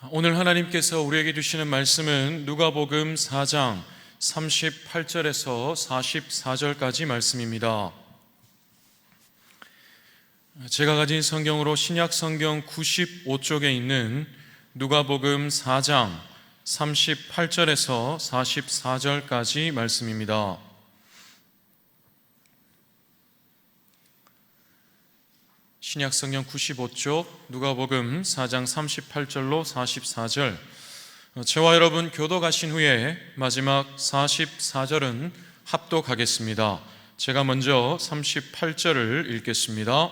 오늘 하나님께서 우리에게 주시는 말씀은 누가복음 4장 38절에서 44절까지 말씀입니다. 제가 가진 성경으로 신약 성경 95쪽에 있는 누가복음 4장 38절에서 44절까지 말씀입니다. 신약 성경 95쪽 누가복음 4장 38절로 44절, 저와 여러분 교독하신 후에 마지막 44절은 합독하겠습니다. 제가 먼저 38절을 읽겠습니다.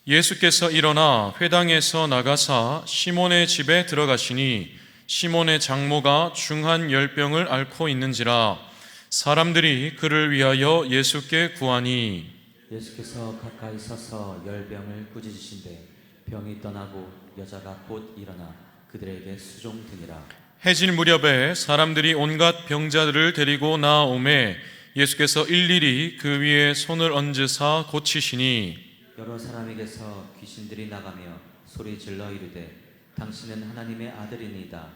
예수께서 일어나 회당에서 나가사 시몬의 집에 들어가시니 시몬의 장모가 중한 열병을 앓고 있는지라 사람들이 그를 위하여 예수께 구하니 예수께서 가까이 서서 열병을 꾸짖으신데 병이 떠나고 여자가 곧 일어나 그들에게 수종드니라. 해질 무렵에 사람들이 온갖 병자들을 데리고 나오매 예수께서 일일이 그 위에 손을 얹으사 고치시니 여러 사람에게서 귀신들이 나가며 소리 질러 이르되 당신은 하나님의 아들이니이다.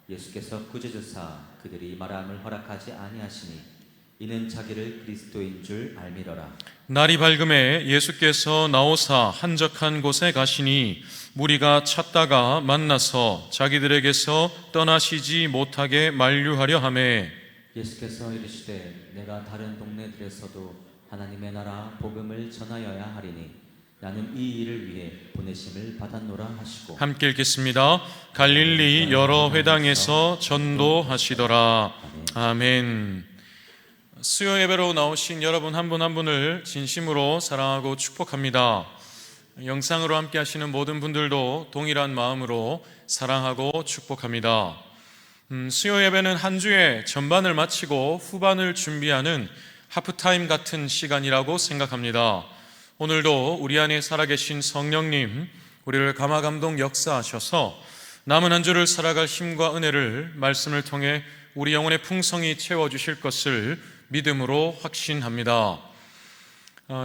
예수께서 꾸짖으사 그들이 말함을 허락하지 아니하시니 이는 자기를 그리스도인 줄 알미러라. 날이 밝음에 예수께서 나오사 한적한 곳에 가시니 무리가 찾다가 만나서 자기들에게서 떠나시지 못하게 만류하려 하매 예수께서 이르시되 내가 다른 동네들에서도 하나님의 나라 복음을 전하여야 하리니 나는 이 일을 위해 보내심을 받았노라 하시고 함께 읽겠습니다. 갈릴리 여러 회당에서 전도하시더라. 아멘. 수요 예배로 나오신 여러분 한 분 한 분을 진심으로 사랑하고 축복합니다. 영상으로 함께 하시는 모든 분들도 동일한 마음으로 사랑하고 축복합니다. 수요 예배는 한 주의 전반을 마치고 후반을 준비하는 하프타임 같은 시간이라고 생각합니다. 오늘도 우리 안에 살아계신 성령님, 우리를 감화감동 역사하셔서 남은 한 주를 살아갈 힘과 은혜를 말씀을 통해 우리 영혼의 풍성히 채워주실 것을 믿음으로 확신합니다.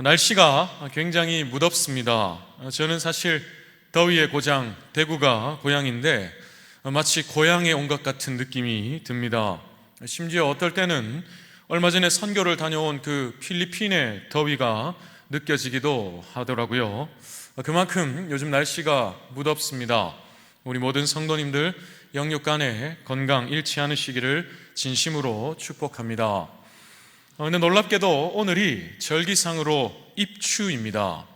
날씨가 굉장히 무덥습니다. 저는 사실 더위의 고장 대구가 고향인데 마치 고향에 온 것 같은 느낌이 듭니다. 심지어 어떨 때는 얼마 전에 선교를 다녀온 그 필리핀의 더위가 느껴지기도 하더라고요. 그만큼 요즘 날씨가 무덥습니다. 우리 모든 성도님들 영육 간에 건강 잃지 않으시기를 진심으로 축복합니다. 근데 놀랍게도 오늘이 절기상으로 입추입니다.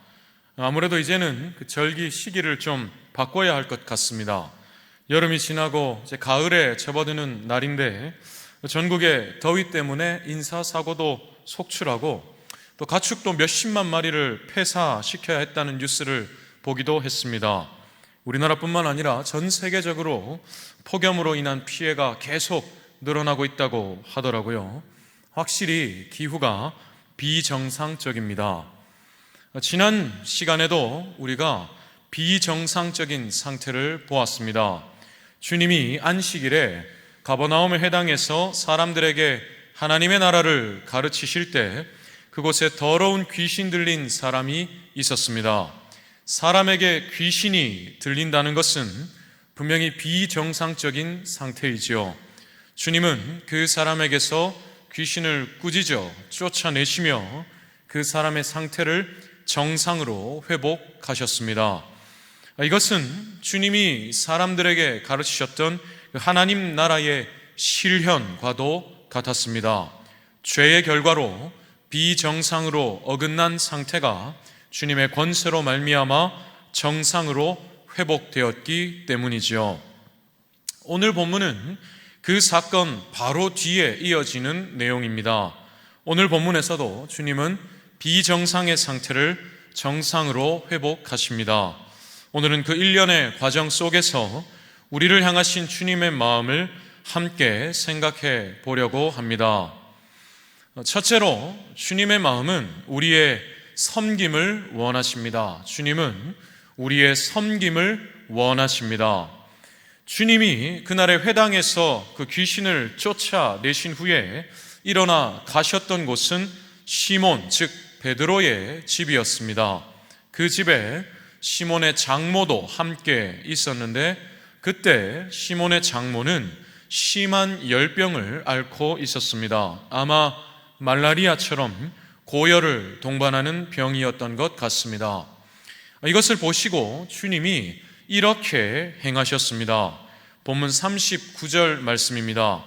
아무래도 이제는 그 절기 시기를 좀 바꿔야 할 것 같습니다. 여름이 지나고 이제 가을에 접어드는 날인데 전국의 더위 때문에 인사사고도 속출하고 또 가축도 몇십만 마리를 폐사시켜야 했다는 뉴스를 보기도 했습니다. 우리나라뿐만 아니라 전 세계적으로 폭염으로 인한 피해가 계속 늘어나고 있다고 하더라고요. 확실히 기후가 비정상적입니다. 지난 시간에도 우리가 비정상적인 상태를 보았습니다. 주님이 안식일에 가버나움의 회당에서 사람들에게 하나님의 나라를 가르치실 때 그곳에 더러운 귀신 들린 사람이 있었습니다. 사람에게 귀신이 들린다는 것은 분명히 비정상적인 상태이지요. 주님은 그 사람에게서 귀신을 꾸짖어 쫓아내시며 그 사람의 상태를 정상으로 회복하셨습니다. 이것은 주님이 사람들에게 가르치셨던 하나님 나라의 실현과도 같았습니다. 죄의 결과로 비정상으로 어긋난 상태가 주님의 권세로 말미암아 정상으로 회복되었기 때문이지요. 오늘 본문은 그 사건 바로 뒤에 이어지는 내용입니다. 오늘 본문에서도 주님은 비정상의 상태를 정상으로 회복하십니다. 오늘은 그 일련의 과정 속에서 우리를 향하신 주님의 마음을 함께 생각해 보려고 합니다. 첫째로 주님의 마음은 우리의 섬김을 원하십니다. 주님은 우리의 섬김을 원하십니다. 주님이 그날의 회당에서 그 귀신을 쫓아내신 후에 일어나 가셨던 곳은 시몬, 즉 베드로의 집이었습니다. 그 집에 시몬의 장모도 함께 있었는데 그때 시몬의 장모는 심한 열병을 앓고 있었습니다. 아마 말라리아처럼 고열을 동반하는 병이었던 것 같습니다. 이것을 보시고 주님이 이렇게 행하셨습니다. 본문 39절 말씀입니다.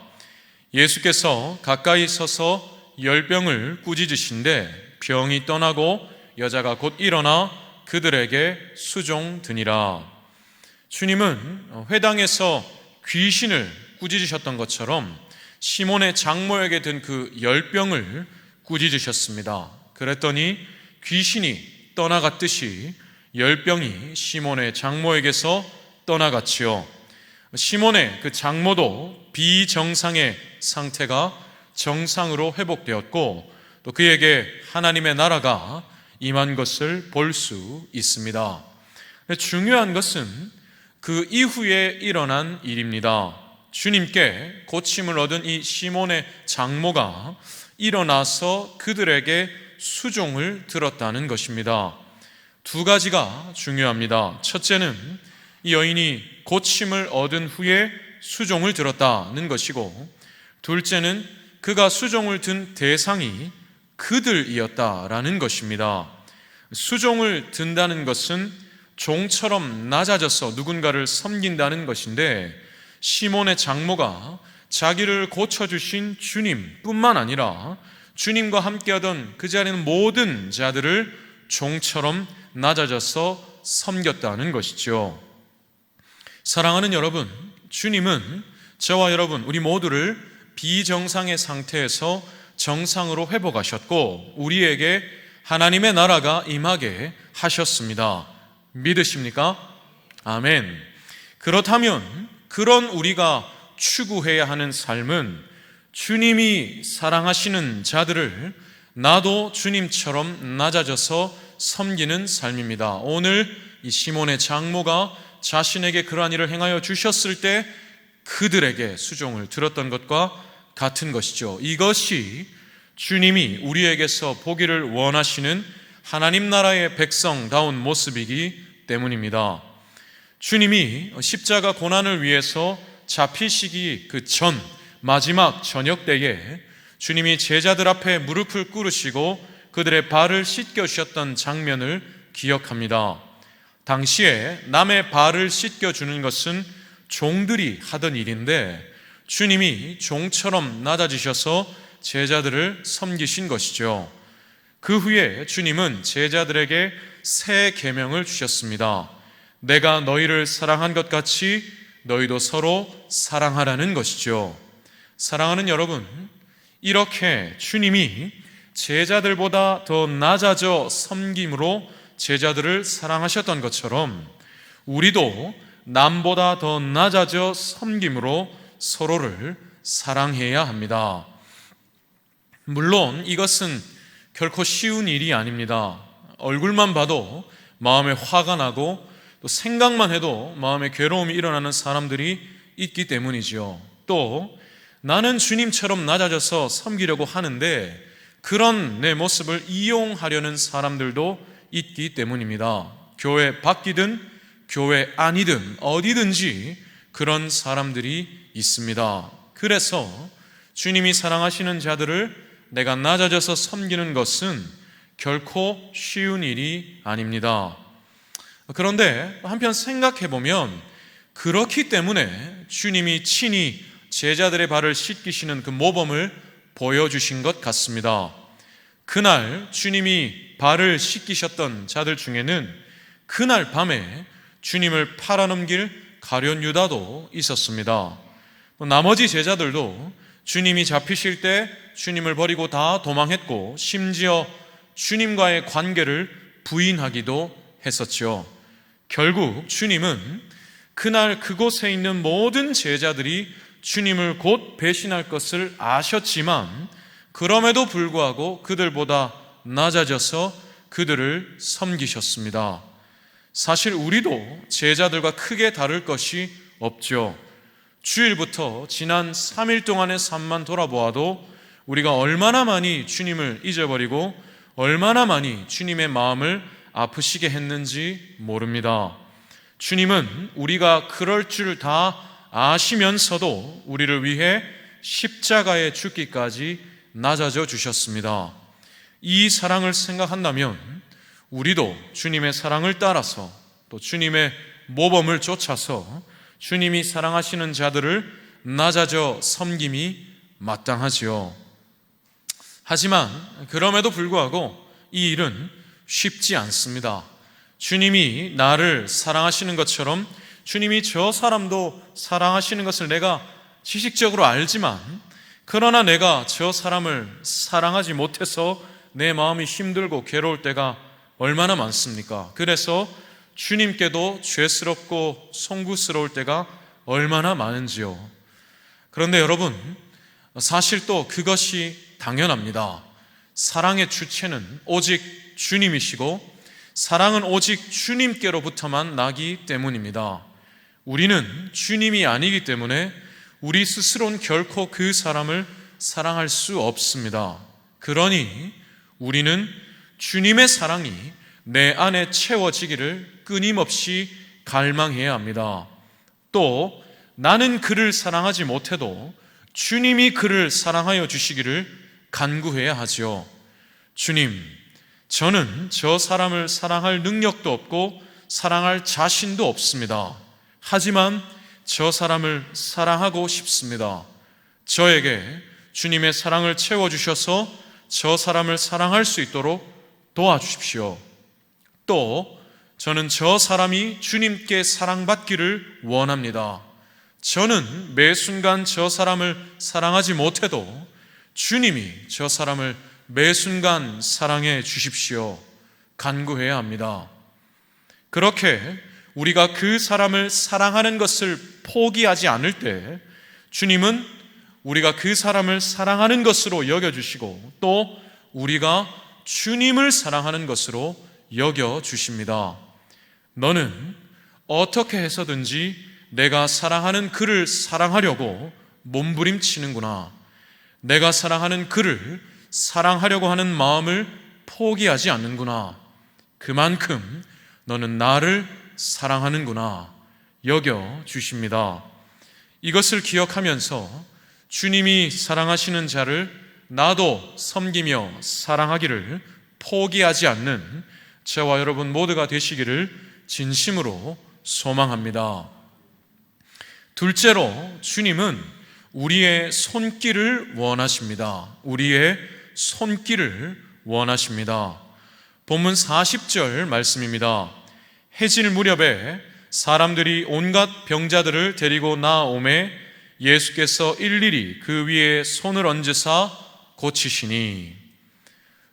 예수께서 가까이 서서 열병을 꾸짖으신데 병이 떠나고 여자가 곧 일어나 그들에게 수종드니라. 주님은 회당에서 귀신을 꾸짖으셨던 것처럼 시몬의 장모에게 든 그 열병을 꾸짖으셨습니다. 그랬더니 귀신이 떠나갔듯이 열병이 시몬의 장모에게서 떠나갔지요. 시몬의 그 장모도 비정상의 상태가 정상으로 회복되었고 또 그에게 하나님의 나라가 임한 것을 볼 수 있습니다. 중요한 것은 그 이후에 일어난 일입니다. 주님께 고침을 얻은 이 시몬의 장모가 일어나서 그들에게 수종을 들었다는 것입니다. 두 가지가 중요합니다. 첫째는 이 여인이 고침을 얻은 후에 수종을 들었다는 것이고, 둘째는 그가 수종을 든 대상이 그들이었다라는 것입니다. 수종을 든다는 것은 종처럼 낮아져서 누군가를 섬긴다는 것인데, 시몬의 장모가 자기를 고쳐주신 주님뿐만 아니라 주님과 함께하던 그 자리에 있는 모든 자들을 종처럼 낮아져서 섬겼다는 것이죠. 사랑하는 여러분, 주님은 저와 여러분 우리 모두를 비정상의 상태에서 정상으로 회복하셨고 우리에게 하나님의 나라가 임하게 하셨습니다. 믿으십니까? 아멘. 그렇다면 그런 우리가 추구해야 하는 삶은 주님이 사랑하시는 자들을 나도 주님처럼 낮아져서 섬기는 삶입니다. 오늘 이 시몬의 장모가 자신에게 그러한 일을 행하여 주셨을 때 그들에게 수종을 들었던 것과 같은 것이죠. 이것이 주님이 우리에게서 보기를 원하시는 하나님 나라의 백성다운 모습이기 때문입니다. 주님이 십자가 고난을 위해서 잡히시기 그 전 마지막 저녁 때에 주님이 제자들 앞에 무릎을 꿇으시고 그들의 발을 씻겨주셨던 장면을 기억합니다. 당시에 남의 발을 씻겨주는 것은 종들이 하던 일인데 주님이 종처럼 낮아지셔서 제자들을 섬기신 것이죠. 그 후에 주님은 제자들에게 새 계명을 주셨습니다. 내가 너희를 사랑한 것 같이 너희도 서로 사랑하라는 것이죠. 사랑하는 여러분, 이렇게 주님이 제자들보다 더 낮아져 섬김으로 제자들을 사랑하셨던 것처럼 우리도 남보다 더 낮아져 섬김으로 서로를 사랑해야 합니다. 물론 이것은 결코 쉬운 일이 아닙니다. 얼굴만 봐도 마음에 화가 나고 또 생각만 해도 마음에 괴로움이 일어나는 사람들이 있기 때문이죠. 또 나는 주님처럼 낮아져서 섬기려고 하는데 그런 내 모습을 이용하려는 사람들도 있기 때문입니다. 교회 밖이든 교회 안이든 어디든지 그런 사람들이 있습니다. 그래서 주님이 사랑하시는 자들을 내가 낮아져서 섬기는 것은 결코 쉬운 일이 아닙니다. 그런데 한편 생각해 보면 그렇기 때문에 주님이 친히 제자들의 발을 씻기시는 그 모범을 보여주신 것 같습니다. 그날 주님이 발을 씻기셨던 자들 중에는 그날 밤에 주님을 팔아넘길 가룟 유다도 있었습니다. 나머지 제자들도 주님이 잡히실 때 주님을 버리고 다 도망했고 심지어 주님과의 관계를 부인하기도 했었죠. 결국 주님은 그날 그곳에 있는 모든 제자들이 주님을 곧 배신할 것을 아셨지만 그럼에도 불구하고 그들보다 낮아져서 그들을 섬기셨습니다. 사실 우리도 제자들과 크게 다를 것이 없죠. 주일부터 지난 3일 동안의 삶만 돌아보아도 우리가 얼마나 많이 주님을 잊어버리고 얼마나 많이 주님의 마음을 아프시게 했는지 모릅니다. 주님은 우리가 그럴 줄 다 아시면서도 우리를 위해 십자가에 죽기까지 낮아져 주셨습니다. 이 사랑을 생각한다면 우리도 주님의 사랑을 따라서 또 주님의 모범을 쫓아서 주님이 사랑하시는 자들을 낮아져 섬김이 마땅하지요. 하지만 그럼에도 불구하고 이 일은 쉽지 않습니다. 주님이 나를 사랑하시는 것처럼 주님이 저 사람도 사랑하시는 것을 내가 지식적으로 알지만, 그러나 내가 저 사람을 사랑하지 못해서 내 마음이 힘들고 괴로울 때가 얼마나 많습니까? 그래서 주님께도 죄스럽고 송구스러울 때가 얼마나 많은지요. 그런데 여러분, 사실 또 그것이 당연합니다. 사랑의 주체는 오직 주님이시고 사랑은 오직 주님께로부터만 나기 때문입니다. 우리는 주님이 아니기 때문에 우리 스스로는 결코 그 사람을 사랑할 수 없습니다. 그러니 우리는 주님의 사랑이 내 안에 채워지기를 끊임없이 갈망해야 합니다. 또 나는 그를 사랑하지 못해도 주님이 그를 사랑하여 주시기를 간구해야 하죠. 주님, 저는 저 사람을 사랑할 능력도 없고 사랑할 자신도 없습니다. 하지만 저 사람을 사랑하고 싶습니다. 저에게 주님의 사랑을 채워주셔서 저 사람을 사랑할 수 있도록 도와주십시오. 또 저는 저 사람이 주님께 사랑받기를 원합니다. 저는 매 순간 저 사람을 사랑하지 못해도 주님이 저 사람을 매 순간 사랑해 주십시오. 간구해야 합니다. 그렇게 우리가 그 사람을 사랑하는 것을 포기하지 않을 때 주님은 우리가 그 사람을 사랑하는 것으로 여겨주시고 또 우리가 주님을 사랑하는 것으로 여겨주십니다. 너는 어떻게 해서든지 내가 사랑하는 그를 사랑하려고 몸부림치는구나. 내가 사랑하는 그를 사랑하려고 하는 마음을 포기하지 않는구나. 그만큼 너는 나를 사랑하는구나 여겨주십니다. 이것을 기억하면서 주님이 사랑하시는 자를 나도 섬기며 사랑하기를 포기하지 않는 저와 여러분 모두가 되시기를 진심으로 소망합니다. 둘째로 주님은 우리의 손길을 원하십니다. 우리의 손길을 원하십니다. 본문 40절 말씀입니다. 해질 무렵에 사람들이 온갖 병자들을 데리고 나오매 예수께서 일일이 그 위에 손을 얹으사 고치시니,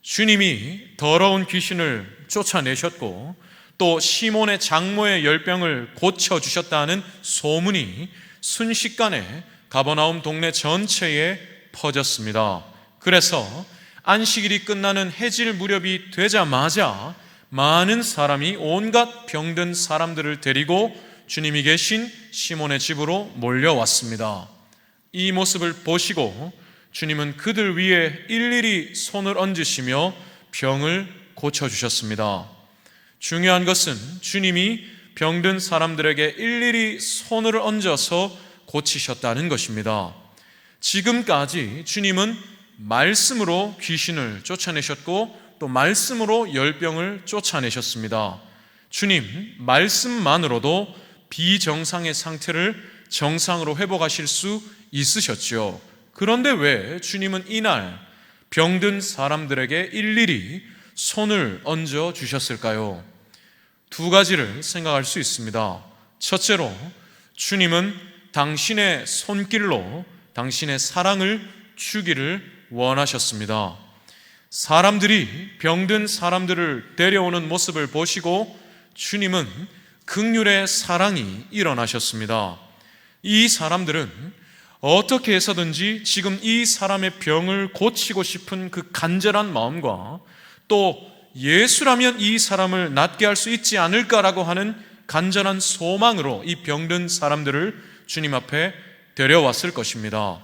주님이 더러운 귀신을 쫓아내셨고 또 시몬의 장모의 열병을 고쳐주셨다는 소문이 순식간에 가버나움 동네 전체에 퍼졌습니다. 그래서 안식일이 끝나는 해질 무렵이 되자마자 많은 사람이 온갖 병든 사람들을 데리고 주님이 계신 시몬의 집으로 몰려왔습니다. 이 모습을 보시고 주님은 그들 위에 일일이 손을 얹으시며 병을 고쳐주셨습니다. 중요한 것은 주님이 병든 사람들에게 일일이 손을 얹어서 고치셨다는 것입니다. 지금까지 주님은 말씀으로 귀신을 쫓아내셨고 또 말씀으로 열병을 쫓아내셨습니다. 주님 말씀만으로도 비정상의 상태를 정상으로 회복하실 수 있으셨죠. 그런데 왜 주님은 이날 병든 사람들에게 일일이 손을 얹어 주셨을까요? 두 가지를 생각할 수 있습니다. 첫째로 주님은 당신의 손길로 당신의 사랑을 주기를 원하셨습니다. 사람들이 병든 사람들을 데려오는 모습을 보시고 주님은 긍휼의 사랑이 일어나셨습니다. 이 사람들은 어떻게 해서든지 지금 이 사람의 병을 고치고 싶은 그 간절한 마음과 또 예수라면 이 사람을 낫게 할 수 있지 않을까라고 하는 간절한 소망으로 이 병든 사람들을 주님 앞에 데려왔을 것입니다.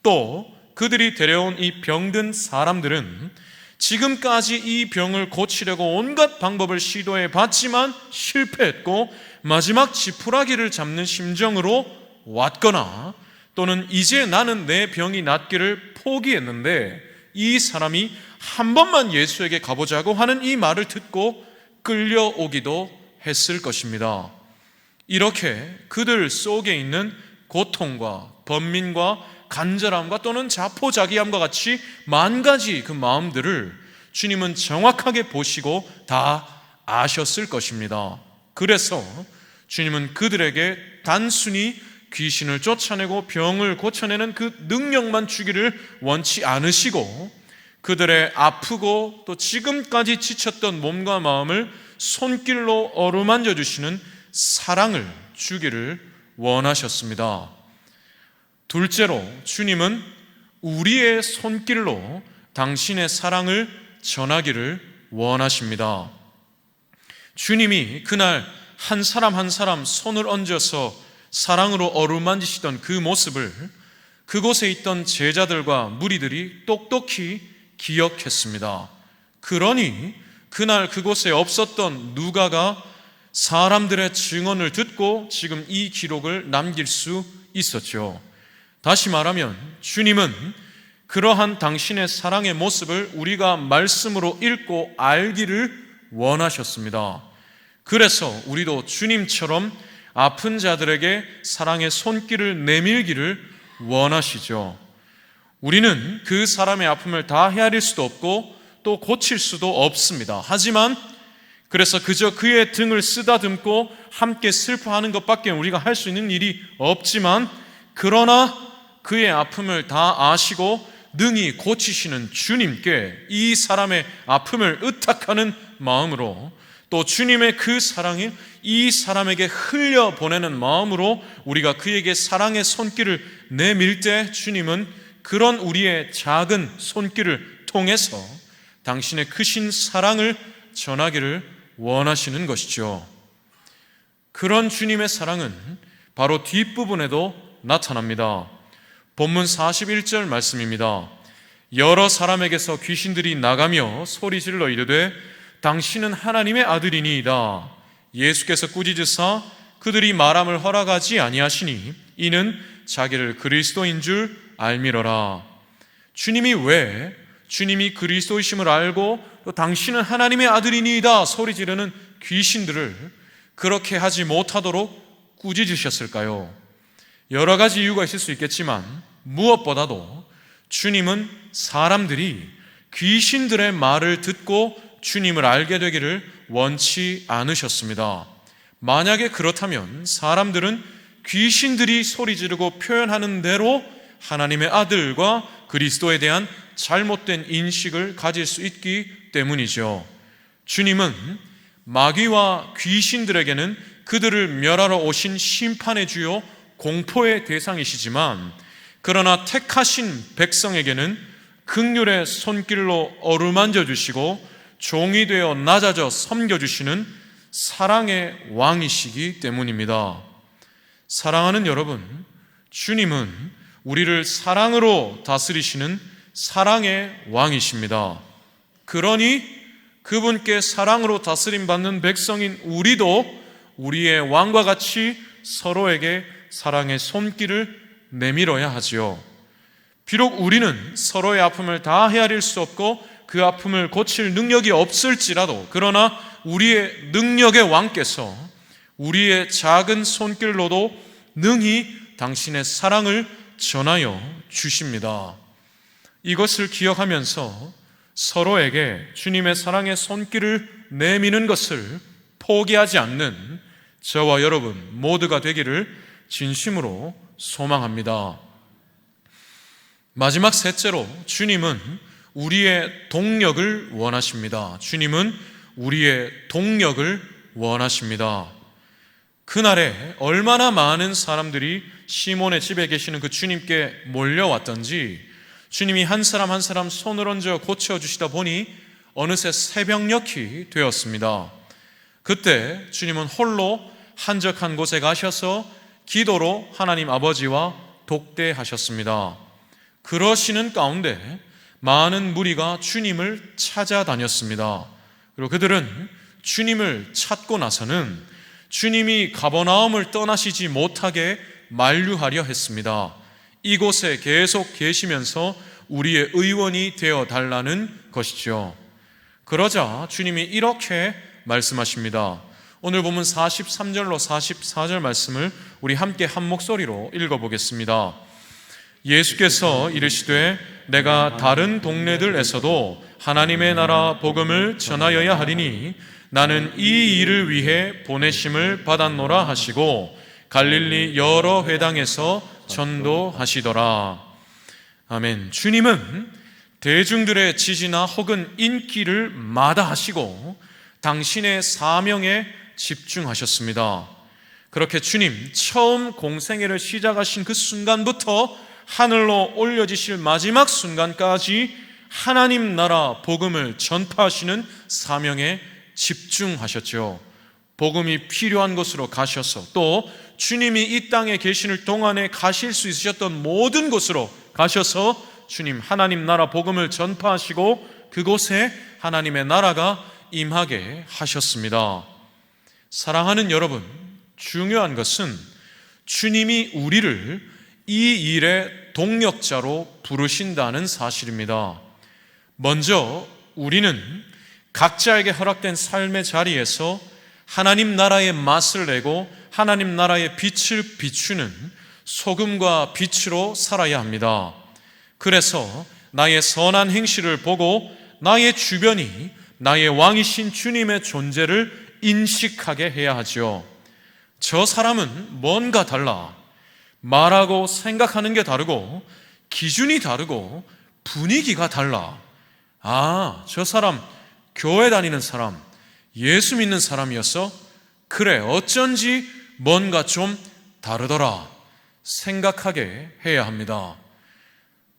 또 그들이 데려온 이 병든 사람들은 지금까지 이 병을 고치려고 온갖 방법을 시도해 봤지만 실패했고 마지막 지푸라기를 잡는 심정으로 왔거나 또는 이제 나는 내 병이 낫기를 포기했는데 이 사람이 한 번만 예수에게 가보자고 하는 이 말을 듣고 끌려오기도 했을 것입니다. 이렇게 그들 속에 있는 고통과 번민과 간절함과 또는 자포자기함과 같이 만 가지 그 마음들을 주님은 정확하게 보시고 다 아셨을 것입니다. 그래서 주님은 그들에게 단순히 귀신을 쫓아내고 병을 고쳐내는 그 능력만 주기를 원치 않으시고 그들의 아프고 또 지금까지 지쳤던 몸과 마음을 손길로 어루만져 주시는 사랑을 주기를 원하셨습니다. 둘째로 주님은 우리의 손길로 당신의 사랑을 전하기를 원하십니다. 주님이 그날 한 사람 한 사람 손을 얹어서 사랑으로 어루만지시던 그 모습을 그곳에 있던 제자들과 무리들이 똑똑히 기억했습니다. 그러니 그날 그곳에 없었던 누가가 사람들의 증언을 듣고 지금 이 기록을 남길 수 있었죠. 다시 말하면 주님은 그러한 당신의 사랑의 모습을 우리가 말씀으로 읽고 알기를 원하셨습니다. 그래서 우리도 주님처럼 아픈 자들에게 사랑의 손길을 내밀기를 원하시죠. 우리는 그 사람의 아픔을 다 헤아릴 수도 없고 또 고칠 수도 없습니다. 하지만 그래서 그저 그의 등을 쓰다듬고 함께 슬퍼하는 것밖에 우리가 할 수 있는 일이 없지만 그러나 그의 아픔을 다 아시고 능히 고치시는 주님께 이 사람의 아픔을 의탁하는 마음으로 또 주님의 그 사랑이 이 사람에게 흘려보내는 마음으로 우리가 그에게 사랑의 손길을 내밀 때 주님은 그런 우리의 작은 손길을 통해서 당신의 크신 사랑을 전하기를 원하시는 것이죠. 그런 주님의 사랑은 바로 뒷부분에도 나타납니다. 본문 41절 말씀입니다. 여러 사람에게서 귀신들이 나가며 소리질러 이르되 당신은 하나님의 아들이니이다. 예수께서 꾸짖으사 그들이 말함을 허락하지 아니하시니 이는 자기를 그리스도인 줄 알미러라. 주님이 왜 주님이 그리스도이심을 알고 또 당신은 하나님의 아들이니이다 소리지르는 귀신들을 그렇게 하지 못하도록 꾸짖으셨을까요? 여러 가지 이유가 있을 수 있겠지만 무엇보다도 주님은 사람들이 귀신들의 말을 듣고 주님을 알게 되기를 원치 않으셨습니다. 만약에 그렇다면 사람들은 귀신들이 소리 지르고 표현하는 대로 하나님의 아들과 그리스도에 대한 잘못된 인식을 가질 수 있기 때문이죠. 주님은 마귀와 귀신들에게는 그들을 멸하러 오신 심판의 주요 공포의 대상이시지만 그러나 택하신 백성에게는 긍휼의 손길로 어루만져 주시고 종이 되어 낮아져 섬겨주시는 사랑의 왕이시기 때문입니다. 사랑하는 여러분, 주님은 우리를 사랑으로 다스리시는 사랑의 왕이십니다. 그러니 그분께 사랑으로 다스림받는 백성인 우리도 우리의 왕과 같이 서로에게 사랑의 손길을 내밀어야 하지요. 비록 우리는 서로의 아픔을 다 헤아릴 수 없고 그 아픔을 고칠 능력이 없을지라도 그러나 우리의 능력의 왕께서 우리의 작은 손길로도 능히 당신의 사랑을 전하여 주십니다. 이것을 기억하면서 서로에게 주님의 사랑의 손길을 내미는 것을 포기하지 않는 저와 여러분 모두가 되기를 진심으로 소망합니다. 마지막 셋째로 주님은 우리의 동력을 원하십니다. 주님은 우리의 동력을 원하십니다. 그날에 얼마나 많은 사람들이 시몬의 집에 계시는 그 주님께 몰려왔던지 주님이 한 사람 한 사람 손을 얹어 고쳐주시다 보니 어느새 새벽녘이 되었습니다. 그때 주님은 홀로 한적한 곳에 가셔서 기도로 하나님 아버지와 독대하셨습니다. 그러시는 가운데 많은 무리가 주님을 찾아다녔습니다. 그리고 그들은 주님을 찾고 나서는 주님이 가버나움을 떠나시지 못하게 만류하려 했습니다. 이곳에 계속 계시면서 우리의 의원이 되어 달라는 것이죠. 그러자 주님이 이렇게 말씀하십니다. 오늘 본문 43절로 44절 말씀을 우리 함께 한 목소리로 읽어보겠습니다. 예수께서 이르시되 내가 다른 동네들에서도 하나님의 나라 복음을 전하여야 하리니 나는 이 일을 위해 보내심을 받았노라 하시고 갈릴리 여러 회당에서 전도하시더라. 아멘. 주님은 대중들의 지지나 혹은 인기를 마다하시고 당신의 사명에 집중하셨습니다. 그렇게 주님 처음 공생애를 시작하신 그 순간부터 하늘로 올려지실 마지막 순간까지 하나님 나라 복음을 전파하시는 사명에 집중하셨죠. 복음이 필요한 곳으로 가셔서 또 주님이 이 땅에 계시는 동안에 가실 수 있으셨던 모든 곳으로 가셔서 주님 하나님 나라 복음을 전파하시고 그곳에 하나님의 나라가 임하게 하셨습니다. 사랑하는 여러분, 중요한 것은 주님이 우리를 이 일의 동력자로 부르신다는 사실입니다. 먼저 우리는 각자에게 허락된 삶의 자리에서 하나님 나라의 맛을 내고 하나님 나라의 빛을 비추는 소금과 빛으로 살아야 합니다. 그래서 나의 선한 행실을 보고 나의 주변이 나의 왕이신 주님의 존재를 인식하게 해야 하죠. 저 사람은 뭔가 달라. 말하고 생각하는 게 다르고 기준이 다르고 분위기가 달라. 아, 저 사람 교회 다니는 사람, 예수 믿는 사람이었어? 그래, 어쩐지 뭔가 좀 다르더라 생각하게 해야 합니다.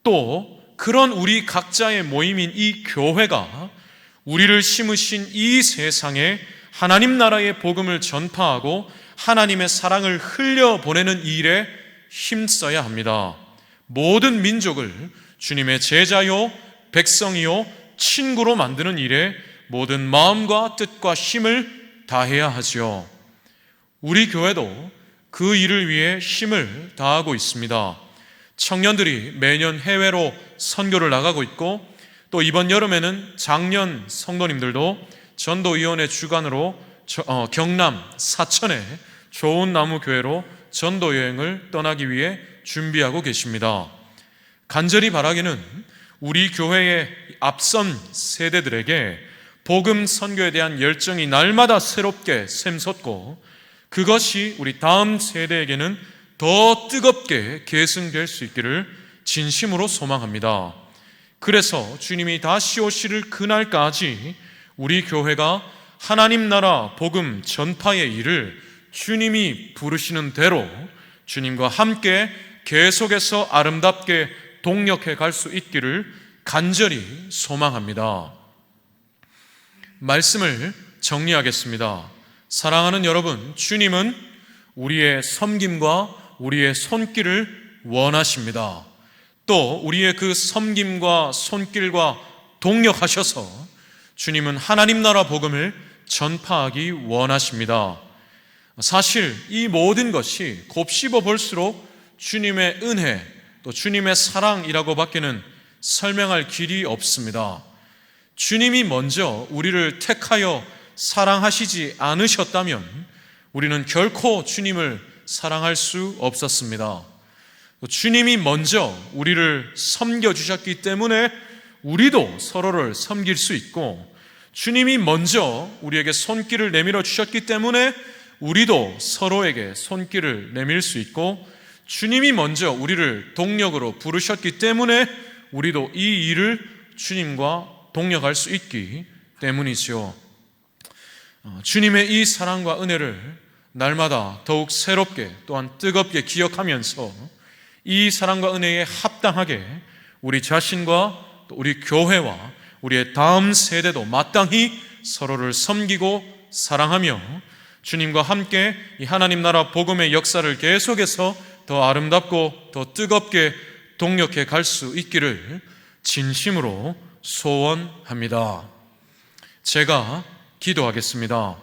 또 그런 우리 각자의 모임인 이 교회가 우리를 심으신 이 세상에 하나님 나라의 복음을 전파하고 하나님의 사랑을 흘려보내는 일에 힘써야 합니다. 모든 민족을 주님의 제자요, 백성이요, 친구로 만드는 일에 모든 마음과 뜻과 힘을 다해야 하지요. 우리 교회도 그 일을 위해 힘을 다하고 있습니다. 청년들이 매년 해외로 선교를 나가고 있고 또 이번 여름에는 장년 성도님들도 전도위원회 주관으로 경남 사천의 좋은 나무 교회로 전도 여행을 떠나기 위해 준비하고 계십니다. 간절히 바라기는 우리 교회의 앞선 세대들에게 복음 선교에 대한 열정이 날마다 새롭게 샘솟고 그것이 우리 다음 세대에게는 더 뜨겁게 계승될 수 있기를 진심으로 소망합니다. 그래서 주님이 다시 오실 그날까지 우리 교회가 하나님 나라 복음 전파의 일을 주님이 부르시는 대로 주님과 함께 계속해서 아름답게 동력해 갈 수 있기를 간절히 소망합니다. 말씀을 정리하겠습니다. 사랑하는 여러분, 주님은 우리의 섬김과 우리의 손길을 원하십니다. 또 우리의 그 섬김과 손길과 동력하셔서 주님은 하나님 나라 복음을 전파하기 원하십니다. 사실 이 모든 것이 곱씹어 볼수록 주님의 은혜 또 주님의 사랑이라고 밖에는 설명할 길이 없습니다. 주님이 먼저 우리를 택하여 사랑하시지 않으셨다면 우리는 결코 주님을 사랑할 수 없었습니다. 주님이 먼저 우리를 섬겨주셨기 때문에 우리도 서로를 섬길 수 있고 주님이 먼저 우리에게 손길을 내밀어 주셨기 때문에 우리도 서로에게 손길을 내밀 수 있고 주님이 먼저 우리를 동력으로 부르셨기 때문에 우리도 이 일을 주님과 동력할 수 있기 때문이지요. 주님의 이 사랑과 은혜를 날마다 더욱 새롭게 또한 뜨겁게 기억하면서 이 사랑과 은혜에 합당하게 우리 자신과 또 우리 교회와 우리의 다음 세대도 마땅히 서로를 섬기고 사랑하며 주님과 함께 이 하나님 나라 복음의 역사를 계속해서 더 아름답고 더 뜨겁게 동력해 갈 수 있기를 진심으로 소원합니다. 제가 기도하겠습니다.